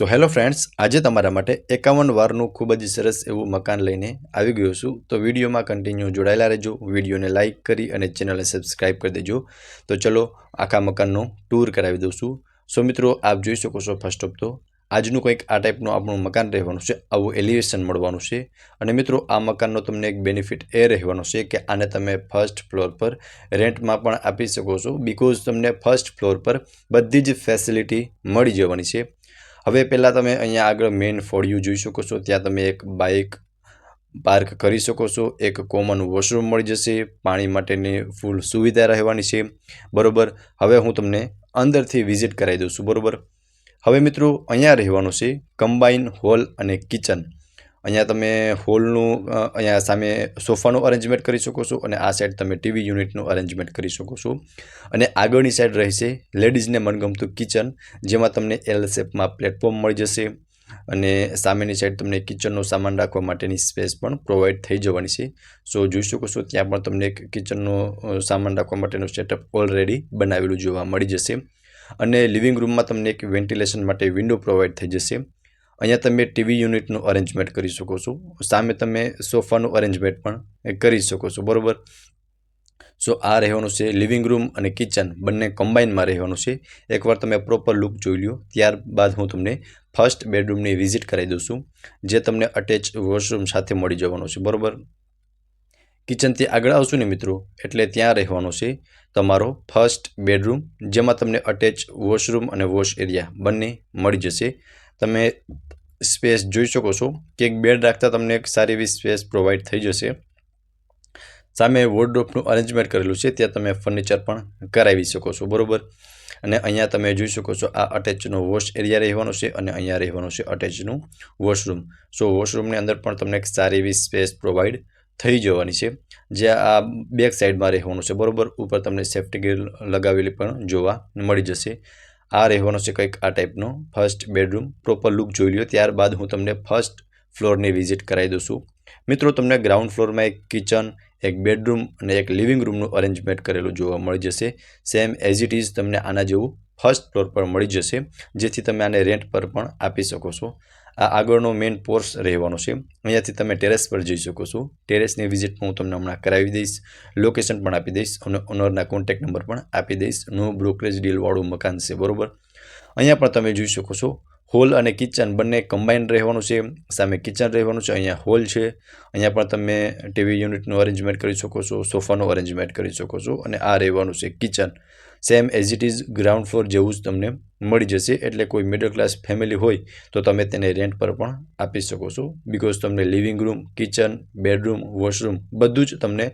So hello friends, આજે તમારા માટે 51 વારનું ખૂબ જ સરસ એવું મકાન લઈને આવી ગયો છું. તો વિડીયોમાં કન્ટિન્યુ જોડાયેલા રહેજો, વિડીયોને લાઇક કરી અને ચેનલને સબસ્ક્રાઈબ કરી દેજો. તો ચલો આખા મકાનનો ટૂર કરાવી દઉં છું. સો મિત્રો, આપ જોઈ શકો છો ફર્સ્ટ ઓફ તો આજનું કંઈક આ ટાઈપનું આપણું મકાન રહેવાનું છે, આવું એલિવેશન મળવાનું છે. અને મિત્રો, આ મકાનનો તમને એક બેનિફિટ એ રહેવાનો છે કે આને તમે ફર્સ્ટ ફ્લોર પર રેન્ટમાં પણ આપી શકો છો, બિકોઝ તમને ફર્સ્ટ ફ્લોર પર બધી જ ફેસિલિટી મળી જવાની છે. હવે પહેલાં તમે અહીંયા આગળ મેઇન ફોડિયું જોઈ શકો છો, ત્યાં તમે એક બાઇક પાર્ક કરી શકો છો, એક કોમન વોશરૂમ મળી જશે, પાણી માટેની ફૂલ સુવિધા રહેવાની છે. બરાબર, હવે હું તમને અંદરથી વિઝિટ કરાવી દઉં છું. બરાબર, હવે મિત્રો, અહીંયા રહેવાનું છે કમ્બાઇન હોલ અને કિચન. અહીંયા તમે હોલનું અહીંયા સામે સોફાનું અરેન્જમેન્ટ કરી શકો છો અને આ સાઈડ તમે ટીવી યુનિટનું અરેન્જમેન્ટ કરી શકો છો. અને આગળની સાઈડ રહેશે લેડીઝને મનગમતું કિચન, જેમાં તમને એલ શેપમાં પ્લેટફોર્મ મળી જશે. અને સામેની સાઈડ તમને કિચનનો સામાન રાખવા માટેની સ્પેસ પણ પ્રોવાઈડ થઈ જવાની છે. સો જોઈ શકો છો, ત્યાં પણ તમને એક કિચનનો સામાન રાખવા માટેનું સેટઅપ ઓલરેડી બનાવેલું જોવા મળી જશે. અને લિવિંગ રૂમમાં તમને એક વેન્ટિલેશન માટે વિન્ડો પ્રોવાઈડ થઈ જશે. અહીંયા તમે ટીવી યુનિટનું અરેન્જમેન્ટ કરી શકો છો, સામે તમે સોફાનું અરેન્જમેન્ટ પણ કરી શકો છો. બરાબર, સો આ રહેવાનું છે લિવિંગ રૂમ અને કિચન બંને કમ્બાઇનમાં રહેવાનું છે. એકવાર તમે પ્રોપર લુક જોઈ લો, ત્યારબાદ હું તમને ફર્સ્ટ બેડરૂમની વિઝિટ કરાવી દઉં છું, જે તમને અટેચ વોશરૂમ સાથે મળી જવાનું છે. બરાબર, કિચનથી આગળ આવશું ને મિત્રો, એટલે ત્યાં રહેવાનો છે તમારો ફર્સ્ટ બેડરૂમ, જેમાં તમને અટેચ વોશરૂમ અને વોશ એરિયા બંને મળી જશે. તમે સ્પેસ જોઈ શકો છો કે એક બેડ રાખતા તમને એક સારી એવી સ્પેસ પ્રોવાઈડ થઈ જશે. સામે વોર્ડરોબનું અરેન્જમેન્ટ કરેલું છે, ત્યાં તમે ફર્નિચર પણ કરાવી શકો છો. બરાબર, અને અહીંયા તમે જોઈ શકો છો આ અટેચનો વોશ એરિયા રહેવાનો છે અને અહીંયા રહેવાનું છે અટેચનું વોશરૂમ. સો વોશરૂમની અંદર પણ તમને એક સારી એવી સ્પેસ પ્રોવાઈડ થઈ જવાની છે, જે આ બેક સાઈડમાં રહેવાનું છે. બરાબર, ઉપર તમને સેફ્ટી ગ્રીલ લગાવેલી પણ જોવા મળી જશે. આ રહેવાનો છે કંઈક આ ટાઈપનો ફર્સ્ટ બેડરૂમ. પ્રોપર લુક જોઈ લો, ત્યારબાદ હું તમને ફર્સ્ટ ફ્લોરની વિઝિટ કરાવી દઉં છું. મિત્રો, તમને ગ્રાઉન્ડ ફ્લોરમાં એક કિચન, એક બેડરૂમ અને એક લિવિંગ રૂમનું અરેન્જમેન્ટ કરેલું જોવા મળી જશે. સેમ એઝ ઇટ ઇઝ તમને આના જેવું ફર્સ્ટ ફ્લોર પર મળી જશે, જેથી તમે આને રેન્ટ પર પણ આપી શકો છો. આ આગળનો મેઇન પોર્સ રહેવાનો છે, અહીંયાથી તમે ટેરેસ પર જઈ શકો છો. ટેરેસની વિઝિટ હું તમને હમણાં કરાવી દઈશ, લોકેશન પણ આપી દઈશ અને ઓનરના કોન્ટેક્ટ નંબર પણ આપી દઈશ. નો બ્રોકરેજ ડીલવાળું મકાન છે. બરાબર, અહીંયા પણ તમે જોઈ શકો છો હોલ અને કિચન બંને કમ્બાઇન રહેવાનું છે. સામે કિચન રહેવાનું છે, અહીંયા હોલ છે. અહીંયા પણ તમે ટીવી યુનિટનું અરેન્જમેન્ટ કરી શકો છો, સોફાનું અરેન્જમેન્ટ કરી શકો છો. અને આ રહેવાનું છે kitchen, same as it is ground floor જેવું જ તમને મળી જશે. એટલે કોઈ મિડલ ક્લાસ ફેમિલી હોય તો તમે તેને રેન્ટ પર પણ આપી શકો છો, બિકોઝ તમને living room, kitchen, bedroom, washroom બધું જ તમને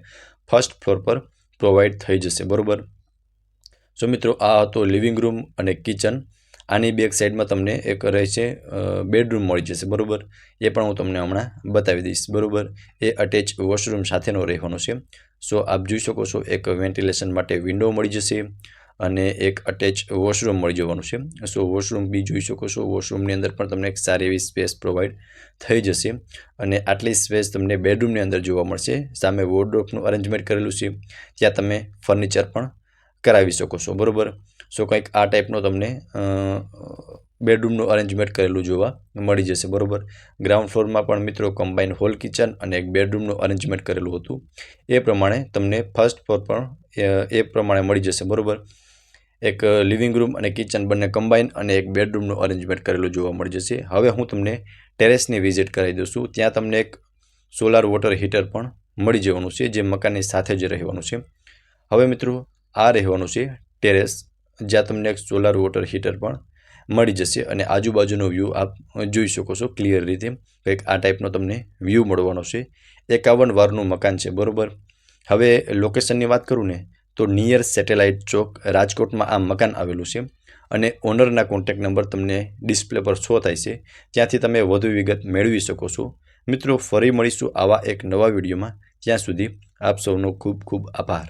ફર્સ્ટ ફ્લોર પર પ્રોવાઈડ થઈ જશે. બરાબર, સો મિત્રો, આ હતો લિવિંગ રૂમ અને કિચન. આની બેક સાઈડમાં તમને એક રહેશે બેડરૂમ મળી જશે. બરાબર, એ પણ હું તમને હમણાં બતાવી દઈશ. બરાબર, એ અટેચ વોશરૂમ સાથેનો રહેવાનો છે. સો આપ જોઈ શકો છો એક વેન્ટિલેશન માટે વિન્ડો મળી જશે અને એક અટેચ વોશરૂમ મળી જવાનું છે. સો વોશરૂમ બી જોઈ શકો છો, વોશરૂમની અંદર પણ તમને એક સારી એવી સ્પેસ પ્રોવાઈડ થઈ જશે. અને આટલી સ્પેસ તમને બેડરૂમની અંદર જોવા મળશે. સામે વોર્ડરોબનું અરેન્જમેન્ટ કરેલું છે, ત્યાં તમે ફર્નિચર પણ કરાવી શકો છો. બરાબર, સો કંઈક આ ટાઈપનો તમને બેડરૂમનું અરેન્જમેન્ટ કરેલું જોવા મળી જશે. બરાબર, ગ્રાઉન્ડ ફ્લોરમાં પણ મિત્રો કમ્બાઇન હોલ, કિચન અને એક બેડરૂમનું અરેન્જમેન્ટ કરેલું હતું. એ પ્રમાણે તમને ફર્સ્ટ ફ્લોર પર એ પ્રમાણે મળી જશે. બરાબર, એક લિવિંગ રૂમ અને કિચન બંને કમ્બાઇન અને એક બેડરૂમનું અરેન્જમેન્ટ કરેલું જોવા મળી જશે. હવે હું તમને ટેરેસની વિઝિટ કરાવી દઉં છું. ત્યાં તમને એક સોલાર વોટર હીટર પણ મળી જવાનું છે, જે મકાનની સાથે જ રહેવાનું છે. હવે મિત્રો, આ રહેવાનું છે ટેરેસ, જ્યાં તમને એક સોલાર વોટર હીટર પણ મળી જશે. અને આજુબાજુનો વ્યૂ આપ જોઈ શકો છો ક્લિયર રીતે. કંઈક આ ટાઈપનો તમને વ્યૂ મળવાનો છે. 51 વારનું મકાન છે. બરાબર, હવે લોકેશનની વાત કરું ને તો નિયર સેટેલાઇટ ચોક રાજકોટમાં આ મકાન આવેલું છે. અને ઓનરના કોન્ટેક્ટ નંબર તમને ડિસ્પ્લે પર શો થાય છે, ત્યાંથી તમે વધુ વિગત મેળવી શકો છો. મિત્રો, ફરી મળીશું આવા એક નવા વિડીયોમાં. ત્યાં સુધી આપ સૌનો ખૂબ ખૂબ આભાર.